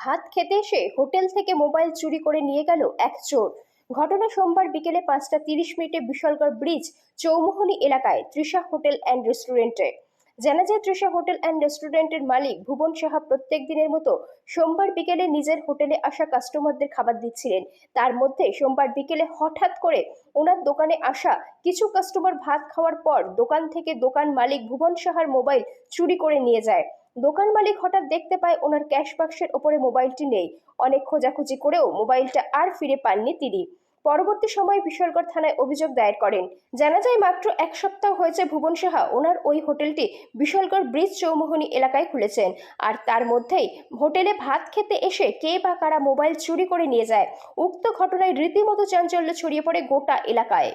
ভাত খেতে এসে হোটেল থেকে মোবাইল চুরি করে নিয়ে গেল এক চোর। ঘটনা সোমবার বিকেলে 5:30 বিশালগড় ব্রিজ চৌমুহনী এলাকায় তৃষা হোটেল অ্যান্ড রেস্টুরেন্টে। জানা যায়, তৃষা হোটেল অ্যান্ড রেস্টুরেন্টের মালিক ভুবন সাহা প্রত্যেক দিনের মতো সোমবার বিকেলে নিজের হোটেলে আসা কাস্টমারদের খাবার দিচ্ছিলেন। তার মধ্যে সোমবার বিকেলে হঠাৎ করে ওনার দোকানে আসা কিছু কাস্টমার ভাত খাওয়ার পর দোকান থেকে দোকান মালিক ভুবন সাহার মোবাইল চুরি করে নিয়ে যায়। দোকান মালিক হঠাৎ দেখতে পায় ওনার ক্যাশ বাক্সের ওপরে মোবাইলটি নেই। অনেক খোঁজাখুঁজি করেও মোবাইলটা আর ফিরে পাননি তিনি। পরবর্তী সময়ে বিশালগড় থানায় অভিযোগ দায়ের করেন। জানা যায়, মাত্র এক সপ্তাহ হয়েছে ভুবন সাহা ওনার ওই হোটেলটি বিশালগড় ব্রিজ চৌমুহনী এলাকায় খুলেছেন। আর তার মধ্যেই হোটেলে ভাত খেতে এসে কে বা কারা মোবাইল চুরি করে নিয়ে যায়। উক্ত ঘটনায় রীতিমতো চাঞ্চল্য ছড়িয়ে পড়ে গোটা এলাকায়।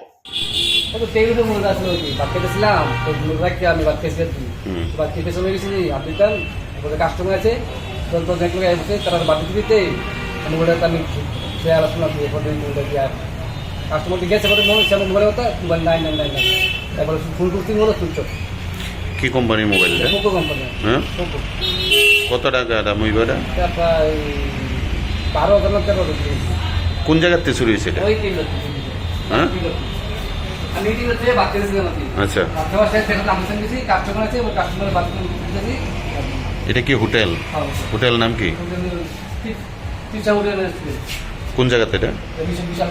কাস্টমার আছে তারা বাড়ি দিতে কাস্টমার গেছে মোবাইল কথা মোবাইল নাই নাই নাই নাই তারপরে ফোন করতে বলো তুলছ। কি কোম্পানির মোবাইল? Poco company. হ্যাঁ, কত টাকা দাম ওই বেটা? প্রায় 12,000 না 13,000। কোন জায়গাতে চুরি হয়েছে এটা? ওই 3 লাখ। হ্যাঁ, আমি এই দিকে বাচ্চা ছিল নাকি? আচ্ছা, কাস্টমার সাথে আমি গেছি, কাস্টমার আছে ওই কাস্টমারের বাচ্চা দিতেছি। এটা কি হোটেল? হোটেল নাম কি? তৃষা হোটেল। কোন জায়গাতে এটা? বিশাল